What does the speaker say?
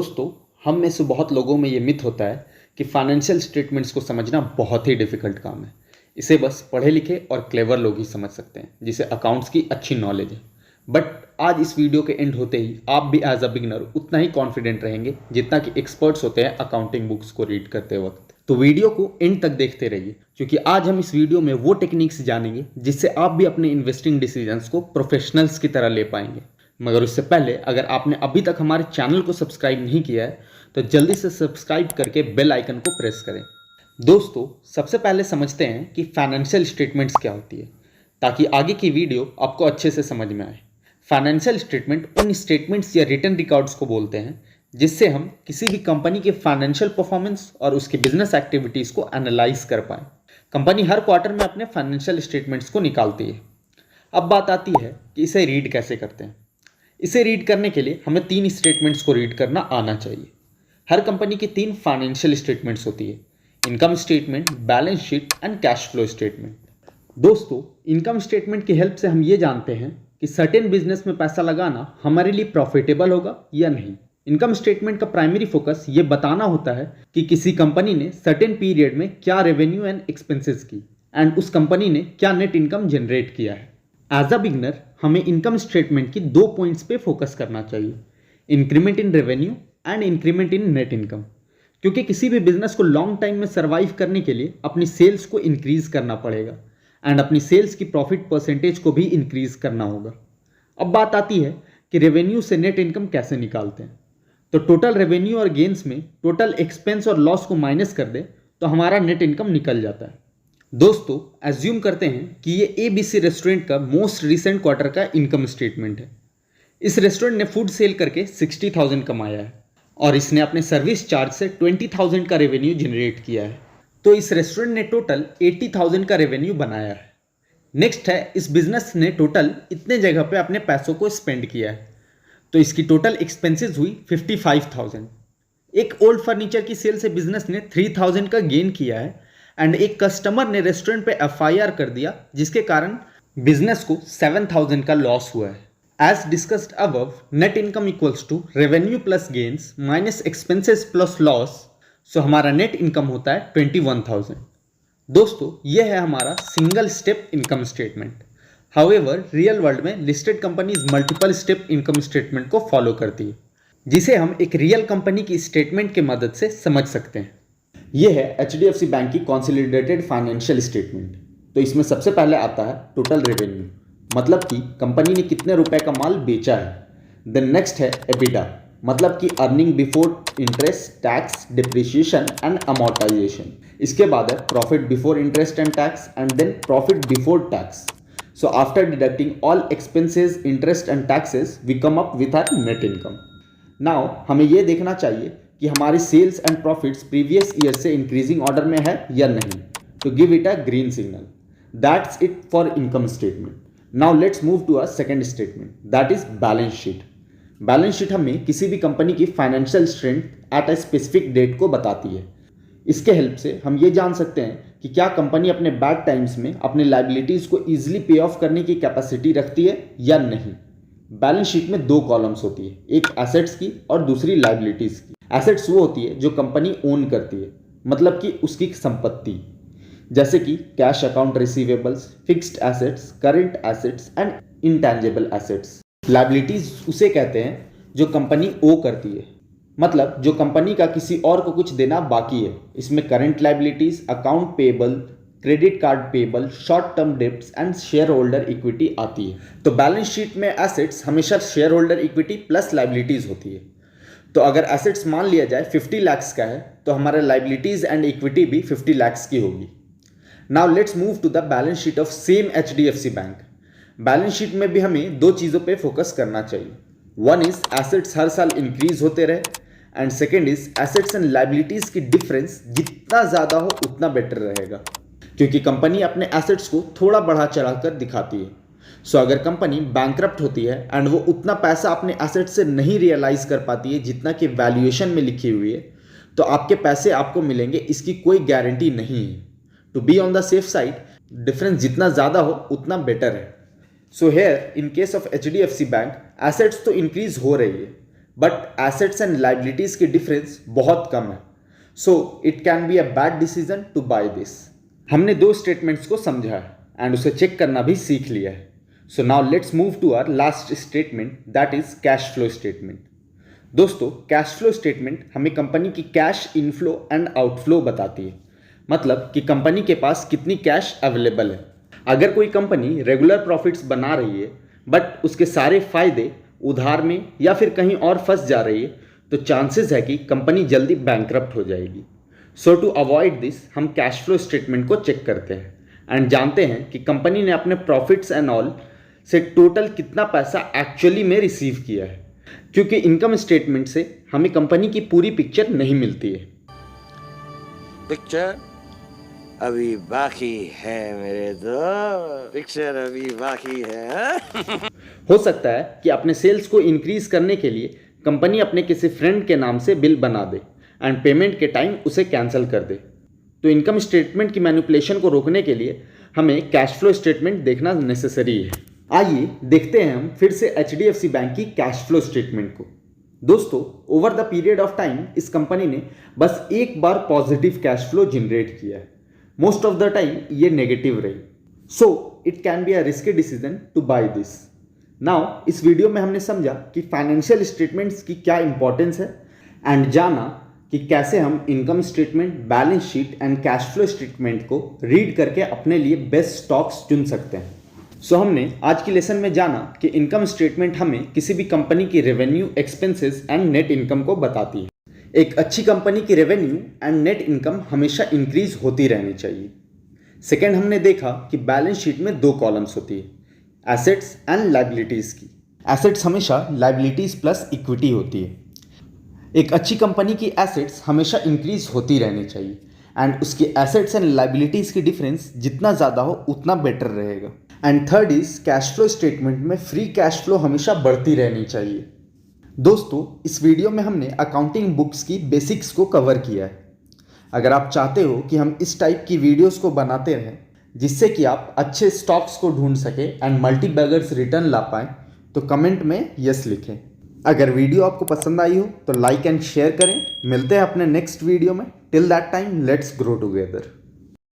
दोस्तों, हम में से बहुत लोगों में ये मिथ होता है कि फाइनेंशियल स्टेटमेंट्स को समझना बहुत ही डिफिकल्ट काम है। इसे बस पढ़े लिखे और क्लेवर लोग ही समझ सकते हैं जिसे अकाउंट्स की अच्छी नॉलेज है। बट आज इस वीडियो के एंड होते ही आप भी एज अ बिगिनर उतना ही कॉन्फिडेंट रहेंगे जितना कि एक्सपर्ट्स होते हैं अकाउंटिंग बुक्स को रीड करते वक्त। तो वीडियो को एंड तक देखते रहिए, क्योंकि आज हम इस वीडियो में वो टेक्निक्स जानेंगे जिससे आप भी अपने इन्वेस्टिंग डिसीजंस को प्रोफेशनल्स की तरह ले पाएंगे। मगर उससे पहले अगर आपने अभी तक हमारे चैनल को सब्सक्राइब नहीं किया है तो जल्दी से सब्सक्राइब करके बेल आइकन को प्रेस करें। दोस्तों, सबसे पहले समझते हैं कि फाइनेंशियल स्टेटमेंट्स क्या होती है, ताकि आगे की वीडियो आपको अच्छे से समझ में आए। फाइनेंशियल स्टेटमेंट उन स्टेटमेंट्स या रिटर्न रिकॉर्ड्स को बोलते हैं जिससे हम किसी भी कंपनी के फाइनेंशियल परफॉर्मेंस और उसकी बिजनेस एक्टिविटीज़ को एनालाइज कर पाएँ। कंपनी हर क्वार्टर में अपने फाइनेंशियल स्टेटमेंट्स को निकालती है। अब बात आती है कि इसे रीड कैसे करते हैं। इसे रीड करने के लिए हमें 3 स्टेटमेंट्स को रीड करना आना चाहिए। हर कंपनी की 3 फाइनेंशियल स्टेटमेंट्स होती है: income statement, balance sheet and cash flow statement. दोस्तों, इनकम स्टेटमेंट की हेल्प से हम ये जानते हैं कि सर्टेन बिजनेस में पैसा लगाना हमारे लिए प्रॉफिटेबल होगा या नहीं। इनकम स्टेटमेंट का प्राइमरी फोकस ये बताना होता है कि किसी कंपनी ने सर्टेन पीरियड में क्या रेवेन्यू एंड एक्सपेंसेस की एंड उस कंपनी ने क्या नेट इनकम जनरेट किया है। एज अ बिगनर हमें इनकम स्टेटमेंट की 2 पॉइंट्स पे फोकस करना चाहिए: increment in revenue and increment in net income. क्योंकि किसी भी बिजनेस को लॉन्ग टाइम में सर्वाइव करने के लिए अपनी सेल्स को इंक्रीज करना पड़ेगा एंड अपनी सेल्स की प्रॉफिट परसेंटेज को भी इंक्रीज करना होगा। अब बात आती है कि रेवेन्यू से नेट इनकम कैसे निकालते हैं। तो टोटल रेवेन्यू और गेन्स में टोटल एक्सपेंस और लॉस को माइनस कर दे तो हमारा नेट इनकम निकल जाता है। दोस्तों, एज्यूम करते हैं कि ये ABC रेस्टोरेंट का मोस्ट रिसेंट क्वार्टर का इनकम स्टेटमेंट है। इस रेस्टोरेंट ने फूड सेल करके 60,000 कमाया है और इसने अपने सर्विस चार्ज से 20,000 का रेवेन्यू जनरेट किया है। तो इस रेस्टोरेंट ने टोटल 80,000 का रेवेन्यू बनाया है। नेक्स्ट है, इस बिजनेस ने टोटल इतने जगह पे अपने पैसों को स्पेंड किया है, तो इसकी टोटल एक्सपेंसेस हुई 55,000। एक ओल्ड फर्नीचर की सेल से बिजनेस ने 3,000 का गेन किया है एंड एक कस्टमर ने रेस्टोरेंट पे FIR कर दिया, जिसके कारण बिजनेस को 7,000 का लॉस हुआ है। As discussed above, net income equals to revenue plus gains minus expenses plus loss. So हमारा नेट इनकम होता है 21,000। दोस्तों, यह है हमारा single step income statement. However, real world में listed companies multiple step income statement को फॉलो करती है, जिसे हम एक रियल कंपनी की स्टेटमेंट की मदद से समझ सकते हैं। यह है HDFC बैंक की कंसोलिडेटेड फाइनेंशियल स्टेटमेंट। तो इसमें सबसे पहले आता है टोटल रेवेन्यू, मतलब कि कंपनी ने कितने रुपए का माल बेचा है। देन नेक्स्ट है EBITDA, मतलब कि earning before interest, tax, depreciation and amortisation. इसके बाद है profit before interest and tax and then profit before tax. So after deducting all expenses, interest and taxes, we come up with our net income. Now हमें यह देखना चाहिए कि हमारी sales and profits previous year से increasing order में है या नहीं, तो give it a green signal. That's it for income statement. Now let's move to a second statement, that is balance sheet. Balance sheet हमें किसी भी कंपनी की financial strength at a specific date को बताती है। इसके हेल्प से हम ये जान सकते हैं कि क्या कंपनी अपने बैड टाइम्स में अपने लाइबिलिटीज को ईजिली पे ऑफ करने की कैपेसिटी रखती है या नहीं। बैलेंस शीट में 2 कॉलम्स होती है, एक एसेट्स की और दूसरी लाइबिलिटीज की। एसेट्स वो होती है जो कंपनी ओन करती है, मतलब कि उसकी संपत्ति, जैसे कि cash account receivables, fixed assets, current assets and intangible assets. Liabilities उसे कहते हैं जो कंपनी ओ करती है, मतलब जो कंपनी का किसी और को कुछ देना बाकी है। इसमें current liabilities, account payable, credit card payable, short term debts and share holder equity आती है। तो बैलेंस शीट में एसेट्स हमेशा share holder equity plus liabilities होती है। तो अगर एसेट्स मान लिया जाए 50 लाख का है तो हमारा लाइबिलिटीज एंड इक्विटी भी 50 लाख की होगी। Now let's move to the balance sheet of same HDFC bank. Balance sheet में भी हमें 2 चीज़ों पे फोकस करना चाहिए। वन इज एसेट्स हर साल इंक्रीज होते रहे and second is assets and liabilities की डिफरेंस जितना ज़्यादा हो उतना बेटर रहेगा, क्योंकि कंपनी अपने एसेट्स को थोड़ा बढ़ा चढ़ा कर दिखाती है। सो अगर कंपनी बैंकरप्ट होती है एंड वो उतना पैसा अपने एसेट से नहीं रियलाइज कर पाती है जितना कि वैल्यूएशन में लिखी हुई है, तो आपके पैसे आपको मिलेंगे, इसकी कोई गारंटी नहीं है। To be on the safe side, difference जितना ज़्यादा हो उतना बेटर है। So here in case of HDFC bank, assets तो इंक्रीज हो रही है बट एसेट्स एंड लाइबिलिटीज की डिफरेंस बहुत कम है, so it can be a bad decision to buy this. हमने दो स्टेटमेंट्स को समझा है एंड उसे चेक करना भी सीख लिया है। So now let's move to our last statement, that is cash flow statement. दोस्तों, कैश फ्लो स्टेटमेंट हमें कंपनी की कैश इनफ्लो एंड आउटफ्लो बताती है, मतलब कि कंपनी के पास कितनी कैश अवेलेबल है। अगर कोई कंपनी रेगुलर प्रॉफिट्स बना रही है बट उसके सारे फायदे उधार में या फिर कहीं और फंस जा रही है, तो चांसेस है कि कंपनी जल्दी बैंकरप्ट हो जाएगी। सो टू अवॉइड दिस हम कैश फ्लो स्टेटमेंट को चेक करते हैं एंड जानते हैं कि कंपनी ने अपने प्रॉफिट्स एंड ऑल से टोटल कितना पैसा एक्चुअली में रिसीव किया है, क्योंकि इनकम स्टेटमेंट से हमें कंपनी की पूरी पिक्चर नहीं मिलती है। पिक्चर अभी बाकी है मेरे दोस्त, पिक्चर अभी बाकी है। हो सकता है कि अपने सेल्स को इंक्रीज करने के लिए कंपनी अपने किसी फ्रेंड के नाम से बिल बना दे एंड पेमेंट के टाइम उसे कैंसिल कर दे। तो इनकम स्टेटमेंट की मैनिपुलेशन को रोकने के लिए हमें कैश फ्लो स्टेटमेंट देखना नेसेसरी है। आइए देखते हैं हम फिर से HDFC बैंक की कैश फ्लो स्टेटमेंट को। दोस्तों, over the period of time इस कंपनी ने बस एक बार पॉजिटिव कैश फ्लो जनरेट किया है। मोस्ट ऑफ द टाइम ये नेगेटिव रही, so it can be a risky decision to buy this. Now इस वीडियो में हमने समझा कि फाइनेंशियल स्टेटमेंट्स की क्या इंपॉर्टेंस है एंड जाना कि कैसे हम income statement, balance sheet and cash flow statement को रीड करके अपने लिए बेस्ट स्टॉक्स चुन सकते हैं। सो हमने आज की लेसन में जाना कि इनकम स्टेटमेंट हमें किसी भी कंपनी की revenue, expenses and net income को बताती है। एक अच्छी कंपनी की रेवेन्यू एंड नेट इनकम हमेशा इंक्रीज होती रहनी चाहिए। सेकेंड, हमने देखा कि बैलेंस शीट में दो कॉलम्स होती है, एसेट्स एंड लाइबिलिटीज़ की। एसेट्स हमेशा लाइबिलिटीज़ प्लस इक्विटी होती है। एक अच्छी कंपनी की एसेट्स हमेशा इंक्रीज होती रहनी चाहिए एंड उसकी एसेट्स एंड लाइबिलिटीज़ की डिफरेंस जितना ज़्यादा हो उतना बेटर रहेगा। And third is cash flow statement में फ्री कैश फ्लो हमेशा बढ़ती रहनी चाहिए। दोस्तों, इस वीडियो में हमने अकाउंटिंग बुक्स की बेसिक्स को कवर किया है। अगर आप चाहते हो कि हम इस टाइप की वीडियोस को बनाते रहें जिससे कि आप अच्छे स्टॉक्स को ढूंढ सके एंड मल्टी बैगर्स रिटर्न ला पाएँ, तो कमेंट में यस लिखें। अगर वीडियो आपको पसंद आई हो तो लाइक एंड शेयर करें। मिलते हैं अपने नेक्स्ट वीडियो में। Till that time, let's grow together.